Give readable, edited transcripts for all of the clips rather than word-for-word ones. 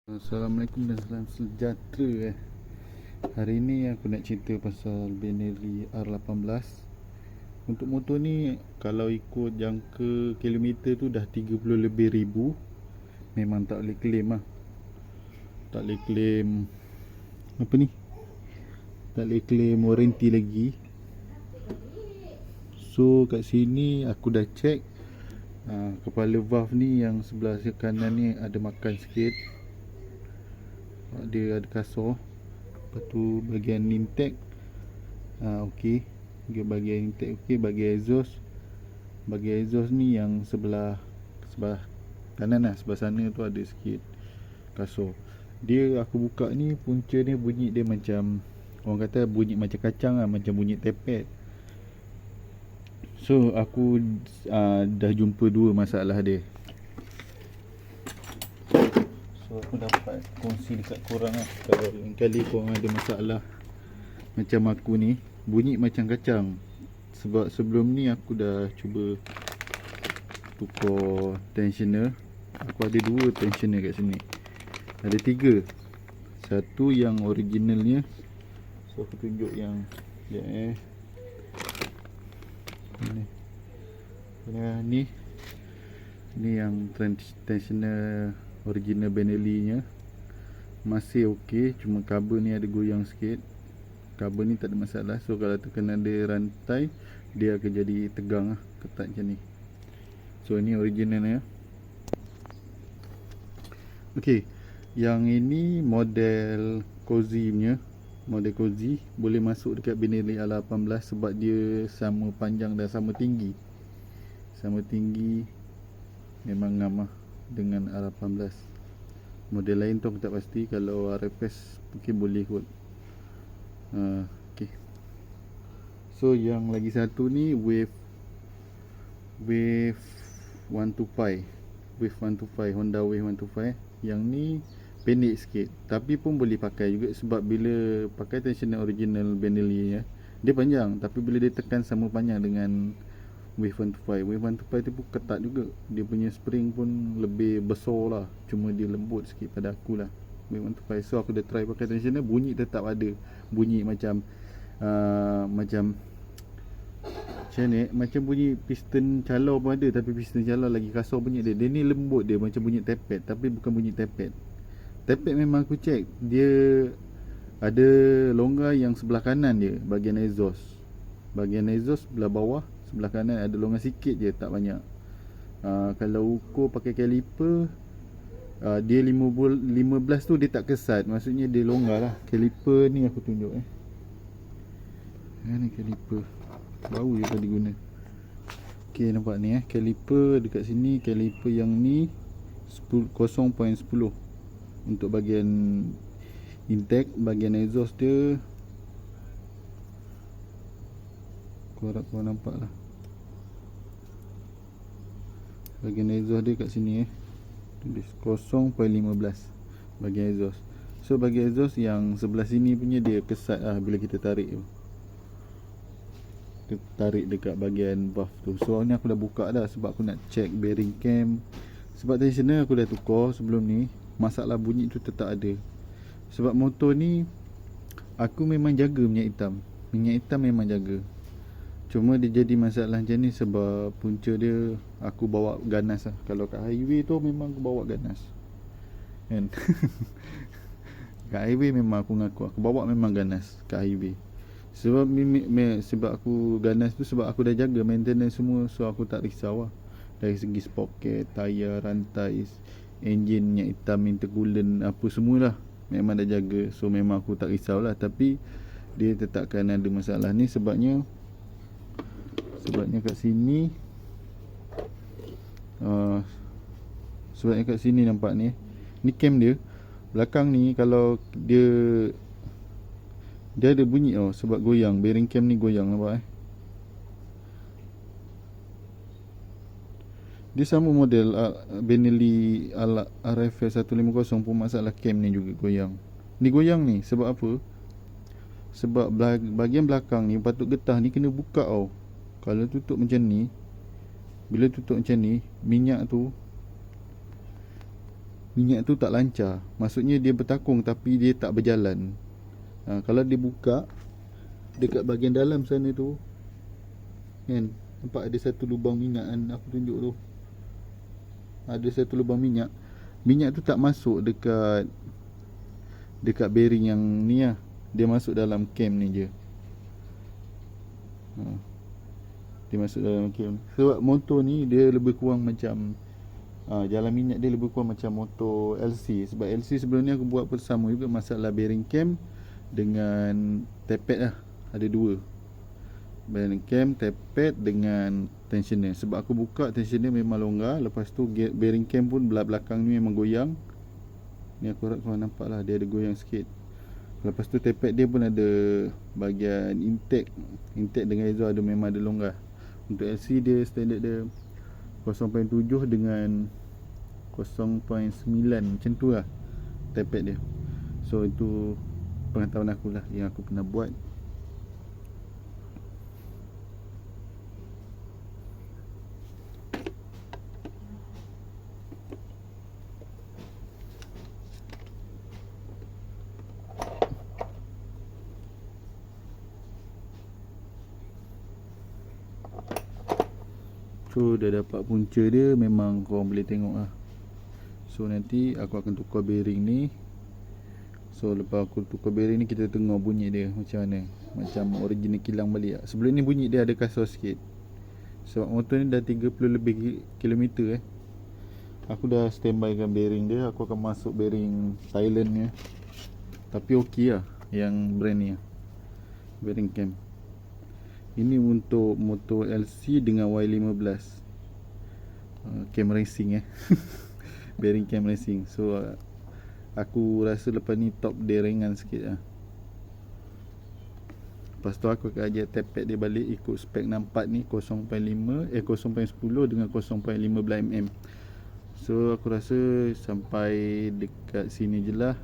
Assalamualaikum dan salam sejahtera. Hari ni aku nak cerita pasal Benelli R18. Untuk motor ni kalau ikut jangka kilometer tu dah 30 lebih ribu. Memang tak boleh claim lah. Tak boleh claim apa ni? Tak boleh claim warranty lagi. So kat sini aku dah check, kepala valve ni yang sebelah kanan ni ada makan sikit. Dia ada kasar. Lepas tu bahagian intake okey. Bahagian intake okey. Bahagian exhaust ni yang sebelah kanan lah, sebelah sana tu ada sikit kasar. Dia aku buka ni, punca ni bunyi dia macam, orang kata bunyi macam kacang lah, macam bunyi tepet. So aku dah jumpa dua masalah dia. So aku dapat kongsi dekat korang lah. Kalau lain kali korang ada masalah macam aku ni, bunyi macam kacang. Sebab sebelum ni aku dah cuba tukar tensioner. Aku ada dua tensioner kat sini. Ada tiga. Satu yang originalnya. So aku tunjuk yang ni. Ni yang tensioner original Benelli nya. Masih okey, cuma kabel ni ada goyang sikit. Kabel ni tak ada masalah. So kalau terkena ada rantai, dia akan jadi tegang lah, ketat macam ni. So ini original ya. Okey, yang ini model Cozy punya. Model Cozy boleh masuk dekat Benelli R18 sebab dia sama panjang dan sama tinggi. Sama tinggi, memang ngam lah dengan R18. Model lain tu aku tak pasti. Kalau RFS mungkin boleh kot. Okay. So yang lagi satu ni Wave 125. Wave 125, Honda Wave 125. Yang ni pendek sikit, tapi pun boleh pakai juga. Sebab bila pakai tensioner original Benelli ya, dia panjang, tapi bila dia tekan sama panjang dengan Wave 125. Wave 125 tu pun ketat juga. Dia punya spring pun lebih besar lah, cuma dia lembut sikit pada aku lah Wave 125. So aku dah try pakai tensioner, bunyi tetap ada. Bunyi macam macam ni, macam bunyi piston calor pun ada. Tapi piston calor lagi kasar bunyi dia. Dia ni lembut, dia macam bunyi tepet, tapi bukan bunyi tepet. Tepet memang aku check, dia ada longgar yang sebelah kanan dia, bahagian exhaust. Bahagian exhaust sebelah bawah, sebelah kanan ada longgar sikit je, tak banyak. Kalau ukur pakai caliper, dia 15 tu dia tak kesat, maksudnya dia longgar lah. Caliper ni aku tunjuk ni caliper baru je tadi guna. Ok, nampak ni caliper dekat sini. Caliper yang ni 0.10 untuk bahagian intake. Bahagian exhaust dia, kau nampak lah, bahagian exhaust dia kat sini tulis 0.15 bahagian exhaust. So bahagian exhaust yang sebelah sini punya dia kesat lah bila kita tarik tu. Kita tarik dekat bahagian valve tu. So ni aku dah buka dah sebab aku nak check bearing cam. Sebab tensioner aku dah tukar sebelum ni, masalah bunyi tu tetap ada. Sebab motor ni aku memang jaga minyak hitam. Minyak hitam memang jaga. Cuma dia jadi masalah macam ni sebab punca dia aku bawa ganas lah. Kalau kat highway tu memang aku bawa ganas kan. Kat highway memang aku ngaku aku bawa memang ganas kat highway. Sebab aku ganas tu sebab aku dah jaga maintenance semua. So aku tak risau lah dari segi sprocket, tayar, rantai, enjin, minyak hitam, intercoolant, apa semualah memang dah jaga. So memang aku tak risau lah. Tapi dia tetapkan ada masalah ni sebabnya kat sini, sebabnya kat sini nampak ni cam dia belakang ni. Kalau dia ada bunyi sebab goyang. Bearing cam ni goyang, nampak Dia sama model Benelli RFS 150 pun masalah cam ni juga goyang. Ni goyang ni sebab apa? Sebab bahagian belakang ni patut getah ni kena buka Kalau tutup macam ni, bila tutup macam ni, minyak tu minyak tu tak lancar. Maksudnya dia bertakung tapi dia tak berjalan. Kalau dia buka dekat bahagian dalam sana tu kan, nampak ada satu lubang minyak kan, aku tunjuk tu. Ada satu lubang minyak. Minyak tu tak masuk dekat bearing yang ni lah. Dia masuk dalam cam ni je. Dia masuk dalam cam. Sebab motor ni dia lebih kurang macam jalan minyak dia lebih kurang macam motor LC. Sebab LC sebelum ni aku buat pun sama juga, masalah bearing cam dengan tappet lah. Ada dua, bearing cam, tappet dengan tensioner. Sebab aku buka tensioner memang longgar. Lepas tu bearing cam pun belakang ni memang goyang. Ni aku harap korang nampak lah, dia ada goyang sikit. Lepas tu tappet dia pun ada bahagian intake dengan exhaust memang ada longgar. Untuk LC dia standard dia 0.7 dengan 0.9 macam tu lah tappet dia. So itu pengetahuan aku lah yang aku pernah buat. So dah dapat punca dia, memang korang boleh tengok lah. So nanti aku akan tukar bearing ni. So lepas aku tukar bearing ni, kita tengok bunyi dia macam mana, macam original kilang balik lah. Sebelum ni bunyi dia ada kasar sikit. Sebab motor ni dah 30 lebih kilometer Aku dah standby kan bearing dia. Aku akan masuk bearing Thailand ni. Tapi okey lah yang brand ni lah, bearing cam. Ini untuk motor LC dengan Y15 cam racing bearing cam racing. So aku rasa lepas ni top dia ringan sikit lah. Lepas tu aku akan ajak tappet dia balik ikut spek 64 ni, 0.10 dengan 0.15 mm. So aku rasa sampai dekat sini je lah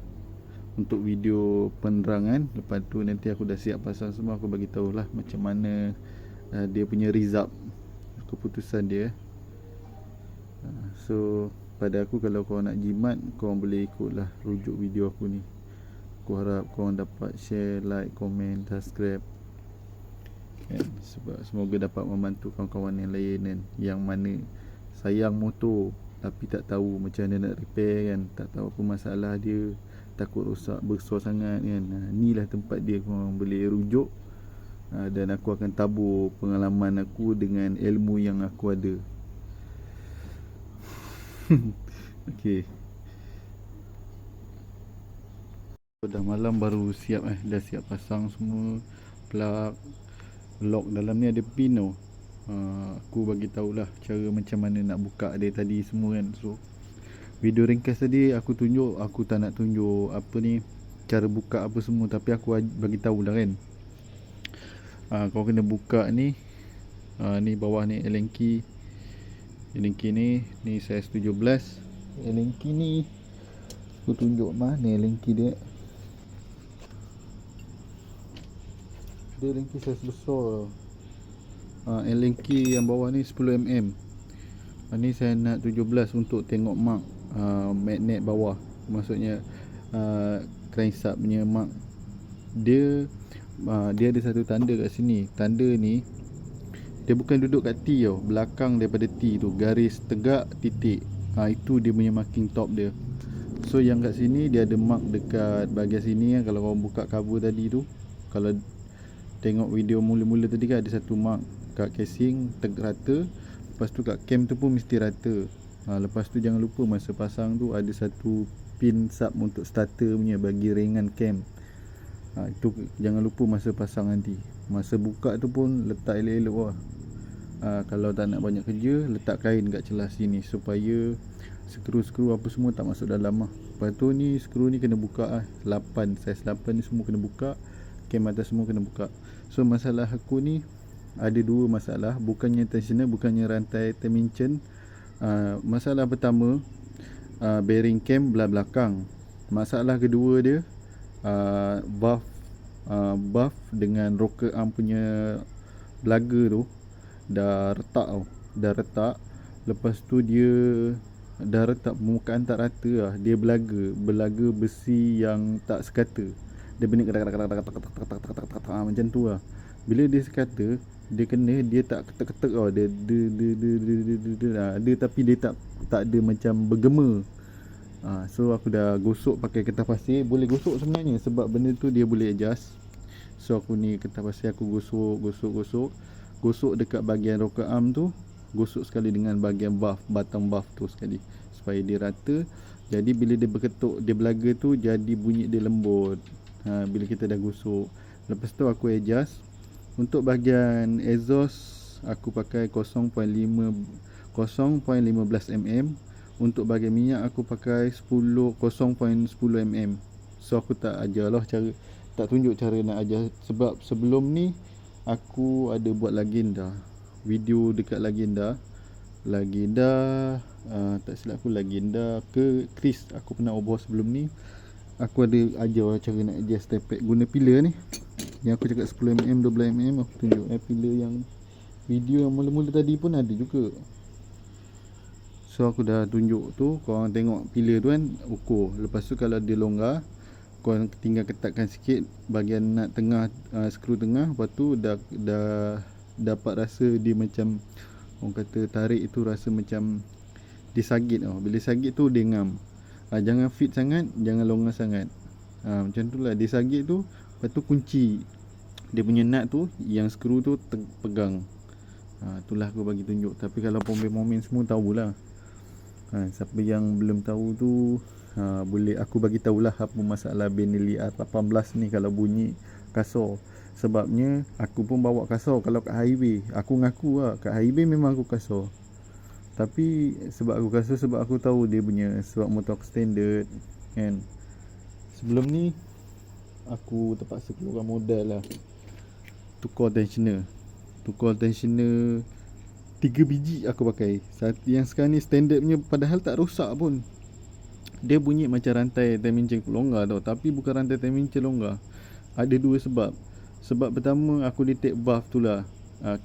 untuk video penerangan. Lepas tu nanti aku dah siap pasang semua, aku bagi tahulah macam mana dia punya result, keputusan dia. So pada aku, kalau korang nak jimat, korang boleh ikutlah rujuk video aku ni. Aku harap korang dapat share, like, komen, subscribe kan? Sebab semoga dapat membantu kawan-kawan yang lain kan, yang mana sayang motor tapi tak tahu macam mana nak repair kan, tak tahu apa masalah dia, takut rosak besar sangat kan. Inilah tempat dia, korang boleh rujuk. Dan aku akan tabur pengalaman aku dengan ilmu yang aku ada. Okay, dah malam baru siap dah siap pasang semua plug, lock. Dalam ni ada pin tau. Aku bagi tahulah cara macam mana nak buka dia tadi semua kan. So video ringkas tadi aku tunjuk, aku tak nak tunjuk apa ni, cara buka apa semua, tapi aku bagi tahulah kan. Kau kena buka ni. Ni bawah ni Allen key ni size 17. Allen key ni aku tunjuk mana Allen key dia. Dia Allen key size besar. Allen key yang bawah ni 10 mm. Ni saya nak 17 untuk tengok mark magnet bawah. Maksudnya crankshaft punya mark. Dia ada satu tanda kat sini. Tanda ni dia bukan duduk kat T tau, belakang daripada T tu, garis tegak titik. Itu dia punya marking top dia. So yang kat sini dia ada mark dekat bahagian sini kan. Kalau korang buka cover tadi tu, kalau tengok video mula-mula tadi kan, ada satu mark kat casing rata. Lepas tu kat cam tu pun mesti rata. Lepas tu jangan lupa masa pasang tu ada satu pin sub untuk starter punya, bagi ringan cam. Itu jangan lupa masa pasang nanti. Masa buka tu pun letak elok-elok lah. Kalau tak nak banyak kerja, letak kain kat celah sini supaya skru-skru apa semua tak masuk dalam lah. Lepas tu ni skru ni kena buka 8, size 8 ni semua kena buka. Cam atas semua kena buka. So masalah aku ni ada dua masalah. Bukannya tensioner, bukannya rantai termincen. Masalah pertama, bearing cam belah belakang. Masalah kedua dia, buff dengan rocker arm punya belaga tu dah retak tau. Dah retak. Lepas tu dia dah retak permukaan tak rata lah. Dia belaga besi yang tak sekata. Dia bunyi macam tu lah. Bila dia sekata, dia kena, dia tak ketek-ketek tau. Dia tapi dia tak ada macam bergema. So aku dah gosok pakai kertas pasir. Boleh gosok sebenarnya sebab benda tu dia boleh adjust. So aku ni kertas pasir aku gosok dekat bahagian rocker arm tu, gosok sekali dengan bahagian buff, batang buff tu sekali supaya dia rata. Jadi bila dia berketuk, dia belaga tu jadi bunyi dia lembut. Bila kita dah gosok, lepas tu aku adjust. Untuk bahagian exhaust aku pakai 0.15 mm. Untuk bahagian minyak aku pakai 0.10 mm. So aku tak ajar lah tak tunjuk cara nak ajar sebab sebelum ni aku ada buat Lagenda, video dekat Lagenda, tak silap aku Lagenda ke Chris aku pernah ubah sebelum ni. Aku ada ajar cara nak adjust step pad guna pillar ni. Yang aku cakap 10mm, 12mm aku tunjuk pillar yang video yang mula-mula tadi pun ada juga. So aku dah tunjuk tu, korang tengok pillar tu kan ukur. Lepas tu kalau dia longgar, korang tinggal ketatkan sikit bahagian nut tengah, skru tengah. Lepas tu dah dapat rasa dia macam, orang kata tarik itu rasa macam dia sagit tau. Bila sagit tu dia ngam. Jangan fit sangat, jangan longgar sangat. Macam tu lah dia sagit tu. Lepas tu kunci dia punya nut tu, yang skru tu pegang. Itulah aku bagi tunjuk. Tapi kalau pemain semua tahulah. Siapa yang belum tahu tu, boleh aku bagi tahulah apa masalah Benelli R18 ni kalau bunyi kasar. Sebabnya aku pun bawa kasar kalau kat highway. Aku ngaku lah kat highway memang aku kasar. Tapi sebab aku kasar sebab aku tahu dia punya, sebab motor aku standard kan. Sebelum ni aku terpaksa keluar modal lah, tukar tensioner 3 biji aku pakai. Yang sekarang ni standard punya, padahal tak rosak pun. Dia bunyi macam rantai Tamincin longgar tau. Tapi bukan rantai Tamincin longgar. Ada dua sebab. Sebab pertama aku detect valve tu lah,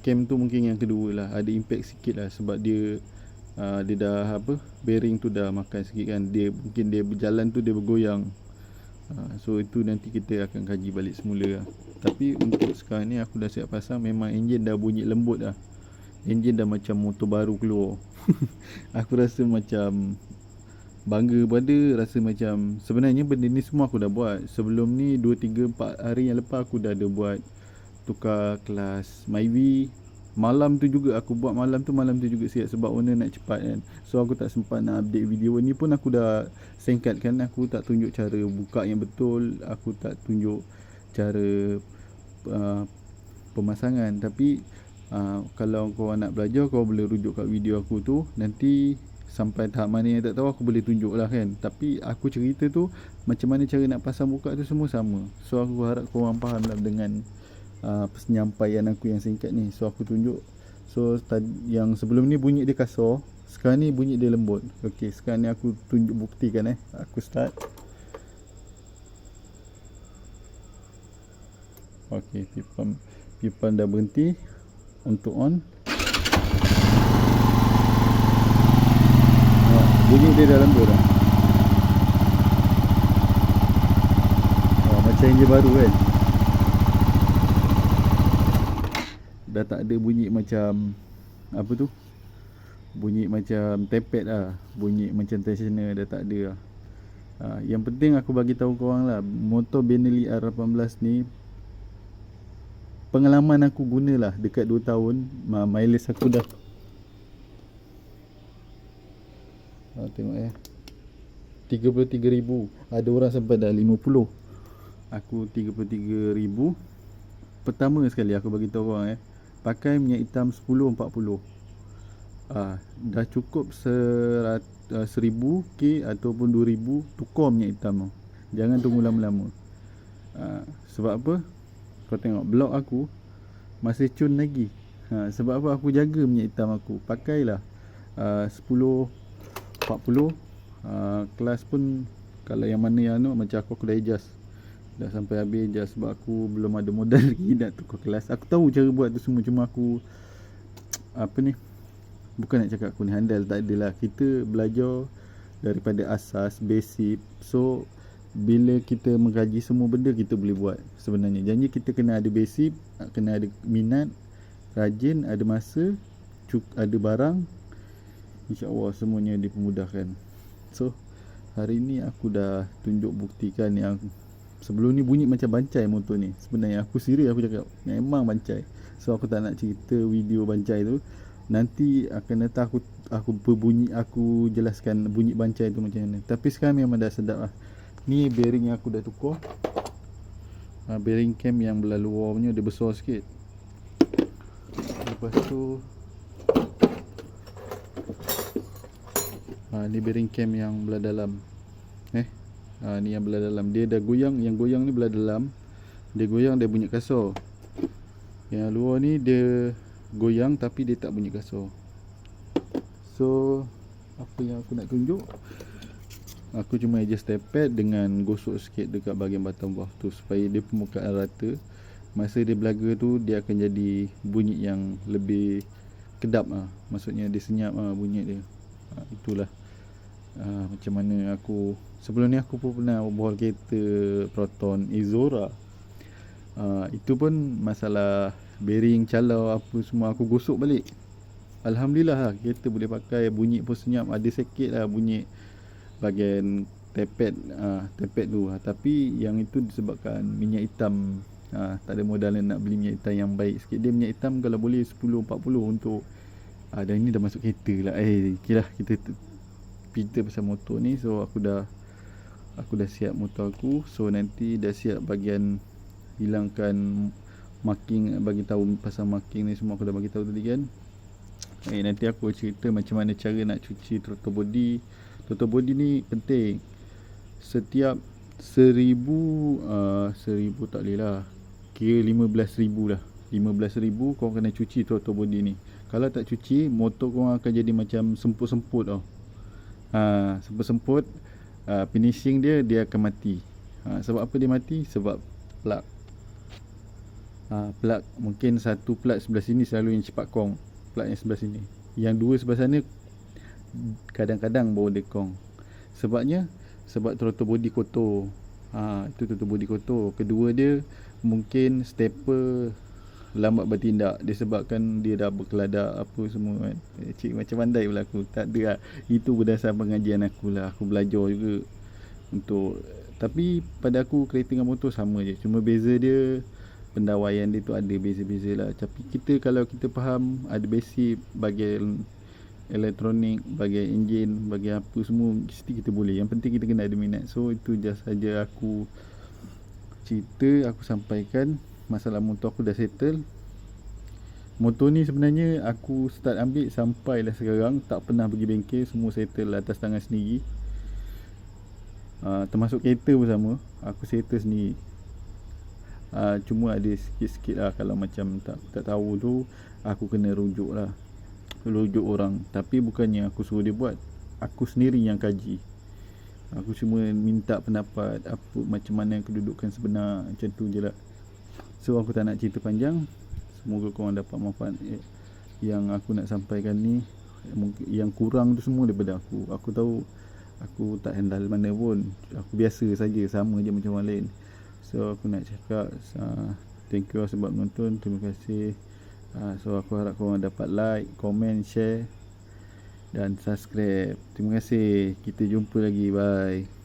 cam tu mungkin yang kedua lah, ada impact sikit lah. Sebab dia dah bearing tu dah makan sikit kan. Mungkin dia berjalan tu dia bergoyang. So itu nanti kita akan kaji balik semula lah. Tapi untuk sekarang ni aku dah siap pasang. Memang enjin dah bunyi lembut dah. Enjin dah macam motor baru keluar. Aku rasa macam bangga pada, rasa macam sebenarnya benda ni semua aku dah buat. Sebelum ni 2, 3, 4 hari yang lepas aku dah ada buat tukar kelas Myvi. Malam tu juga aku buat, malam tu juga siap sebab owner nak cepat kan. So aku tak sempat nak update video ni pun, aku dah singkatkan. Aku tak tunjuk cara buka yang betul, aku tak tunjuk cara pemasangan. Tapi kalau kau nak belajar, kau boleh rujuk kat video aku tu. Nanti sampai tahap mana yang tak tahu aku boleh tunjuk lah kan. Tapi aku cerita tu macam mana cara nak pasang buka tu semua sama. So aku harap korang faham lah dengan penyampaian aku yang singkat ni. So aku tunjuk. So yang sebelum ni bunyi dia kasar, sekarang ni bunyi dia lembut. Ok, sekarang ni aku tunjuk buktikan. Aku start. Ok, pipa dah berhenti untuk on. Bunyi dia dah lembut dah. Macam enjin baru kan. Dah tak ada bunyi macam apa tu, bunyi macam tepet lah, bunyi macam tensioner dah tak ada lah. Yang penting aku bagi tahu korang lah, motor Benelli R18 ni pengalaman aku gunalah dekat 2 tahun. Mileage aku dah tengok 33,000. Ada orang sampai dah 50. Aku 33,000. Pertama sekali aku bagi tahu korang pakai minyak hitam 1040. Dah cukup 1000k ataupun 2000 tukar minyak hitam tu. Jangan tunggu lama-lama. Sebab apa? Kau tengok blok aku masih cun lagi. Sebab apa? Aku jaga minyak hitam aku. Pakailah 1040. Kelas pun kalau yang mana yang macam aku dah adjust. Dah sampai habis adjust sebab aku belum ada modal lagi nak tukar kelas. Aku tahu cara buat tu semua, cuma aku Bukan nak cakap aku ni handal, tak adalah. Kita belajar daripada asas, basic. So bila kita mengkaji semua benda, kita boleh buat sebenarnya. Janji kita kena ada basic, kena ada minat, rajin, ada masa, ada barang, InsyaAllah semuanya dipermudahkan. So hari ni aku dah tunjuk buktikan yang sebelum ni bunyi macam bancai motor ni. Sebenarnya aku serius, aku cakap memang bancai. So aku tak nak cerita video bancai tu. Nanti akan datang aku jelaskan bunyi bancai tu macam mana. Tapi sekarang memang dah sedap lah. Ni bearing yang aku dah tukar. Bearing cam yang belah luar punya dia besar sikit. Lepas tu ni bearing cam yang belah dalam. Ni yang belah dalam. Dia dah goyang. Yang goyang ni belah dalam. Dia goyang, dia bunyi kasar. Yang luar ni dia goyang tapi dia tak bunyi kasar. So apa yang aku nak tunjuk, aku cuma adjust tape dengan gosok sikit dekat bahagian batang bawah tu supaya dia permukaan rata. Masa dia belaga tu dia akan jadi bunyi yang lebih kedap lah. Maksudnya dia senyap bunyi dia. Itulah macam mana aku. Sebelum ni aku pun pernah bawa kereta Proton Izora. Itu pun masalah bearing, calau apa semua aku gosok balik. Alhamdulillah lah, kereta boleh pakai, bunyi pun senyap. Ada sikit lah bunyi bahagian teped tu. Tapi yang itu disebabkan minyak hitam. Tak ada modal nak beli minyak hitam yang baik sikit. Dia minyak hitam kalau boleh 10-40 untuk dan ini dah masuk kereta lah. Okay lah, kita cerita pasal motor ni. So aku dah siap motor aku. So nanti dah siap bahagian hilangkan marking, bagi tahu pasal marking ni semua aku dah bagi tahu tadi kan. Nanti aku cerita macam mana cara nak cuci throttle body. Throttle body ni penting. Setiap 1000 tak boleh lah, kira 15,000 lah. 15,000 kau kena cuci throttle body ni. Kalau tak cuci, motor kau akan jadi macam semput-semput tau. Semput-semput, finishing dia akan mati. Sebab apa dia mati? Sebab plug. Plug mungkin satu plug sebelah sini selalu yang cepat kong. Plug yang sebelah sini. Yang dua sebelah sana kadang-kadang baru dia kong. Sebab throttle body kotor. Itu throttle body kotor. Kedua dia mungkin stepper lambat bertindak disebabkan dia dah berkeladak apa semua kan. Cik macam pandai pula aku. Tak ada lah. Itu berdasar pengajian aku lah. Aku belajar juga untuk. Tapi pada aku kereta dengan motor sama je. Cuma beza dia, pendawaian dia tu ada beza-beza lah. Tapi kalau kita faham, ada basic bahagian elektronik, bahagian enjin, bahagian apa semua, mesti kita boleh. Yang penting kita kena ada minat. So itu just saja aku cerita, aku sampaikan. Masalah motor aku dah settle. Motor ni sebenarnya aku start ambil sampailah sekarang, tak pernah pergi bengkel, semua settle atas tangan sendiri. Termasuk kereta pun sama, aku settle sendiri. Cuma ada sikit-sikit lah, kalau macam tak tahu tu, aku kena rujuk orang. Tapi bukannya aku suruh dia buat, aku sendiri yang kaji. Aku cuma minta pendapat apa, macam mana kedudukan sebenar, macam tu je lah. So aku tak nak cerita panjang. Semoga korang dapat manfaat yang aku nak sampaikan ni. Yang kurang tu semua daripada aku. Aku tahu aku tak handal mana pun. Aku biasa saja, sama je macam orang lain. So aku nak cakap thank you sebab menonton. Terima kasih. So aku harap korang dapat like, komen, share dan subscribe. Terima kasih. Kita jumpa lagi. Bye.